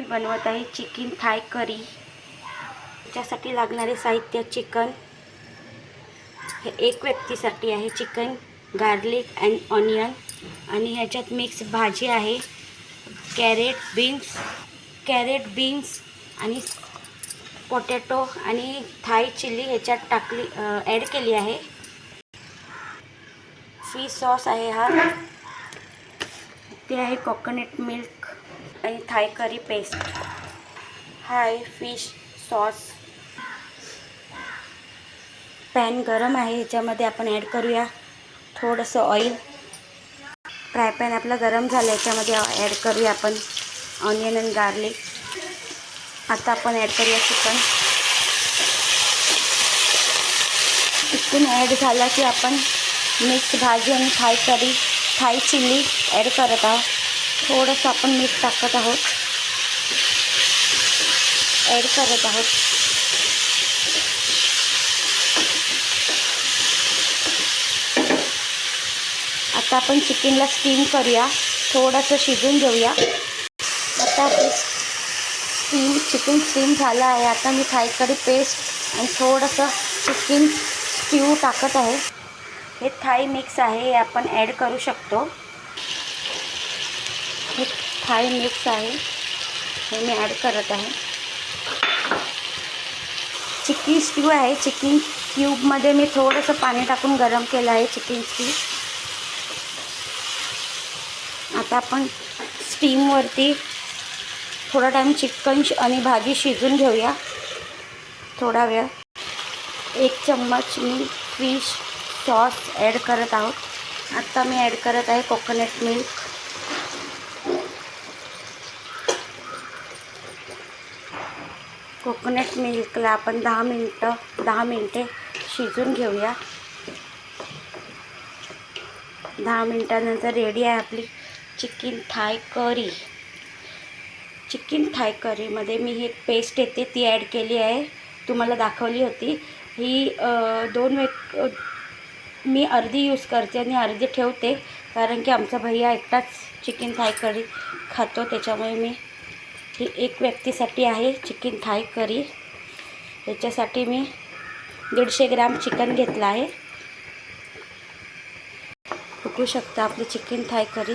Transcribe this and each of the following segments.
बनवत आहे चिकन थाय करी। त्यासाठी लागणारे साहित्य चिकन, हे एक व्यक्तीसाठी आहे। चिकन, गार्लिक अँड ऑनियन, आणि ह्याच्यात मिक्स भाजी आहे, कॅरेट बीन्स आणि पोटॅटो आणि थाई चिली ह्याच्यात ॲड केली आहे। फिश सॉस आहे हा, ते आहे कोकोनट मिल्क आणि थाई करी पेस्ट। हा आहे फिश सॉस। पॅन गरम आहे, ह्याच्यामध्ये आपण ॲड करूया थोडंसं ऑइल। फ्राय पॅन आपला गरम झाला, याच्यामध्ये ॲड करूया आपण ऑनियन आणि गार्लिक। आता आपण ॲड करूया चिकन ॲड झाला की आपण मिक्स भाजी आणि थाई चिली ॲड करत आहोत। थोडंसं आपण मीठ टाकत आहोत, ॲड करत आहोत। आता आपण चिकनला स्टीम करूया, थोडंसं शिजून घेऊया। आता आपली चिकन स्टीम झाला आहे। आता मी थाई करी पेस्ट आणि थोडंसं चिकन स्ट्यू टाकत आहे। हे थाई मिक्स आहे, हे आपण ॲड करू शकतो। हे थाई मिक्स आहे, हे मी ॲड करत आहे। चिकन स्ट्यू आहे, चिकन क्यूबमध्ये मी थोडंसं पाणी टाकून गरम केलं आहे चिकन स्ट्यू। आता आपण स्टीमवरती थोडा टाईम चिकन आणि भाजी शिजून घेऊया, थोडा वेळ। 1 चम्मच मी फिश सॉस ॲड करत आहोत। आता मी ॲड करत आहे कोकोनट मिल्क। कोकोनट मिल्कला आपण 10 मिनटे शिजून घेऊया। 10 मिनटानंतर रेडी आहे आपली चिकन थाय करी। चिकन थाय करीमध्ये मी ही पेस्ट येते ती ॲड केली आहे, तुम्हाला दाखवली होती। ही मी अर्धी यूज करते आणि अर्धी ठेवते, कारण की आमचा भैया एकटाच चिकन थाय करी खातो, त्याच्यामुळे मी ही एक व्यक्तीसाठी आहे चिकन थाय करी। याच्यासाठी मी 150 ग्रॅम चिकन घेतला आहे। बघू शकता आपली चिकन थाय करी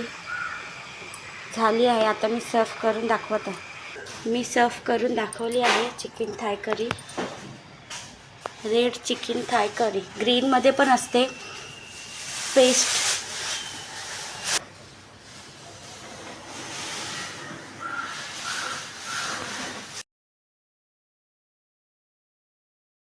झाली आहे। आता मी सर्व करून दाखवत आहे। मी सर्व करून दाखवली आहे चिकन थाय करी। रेड चिकन थाय करी, ग्रीनमध्ये पण असते पेस्ट।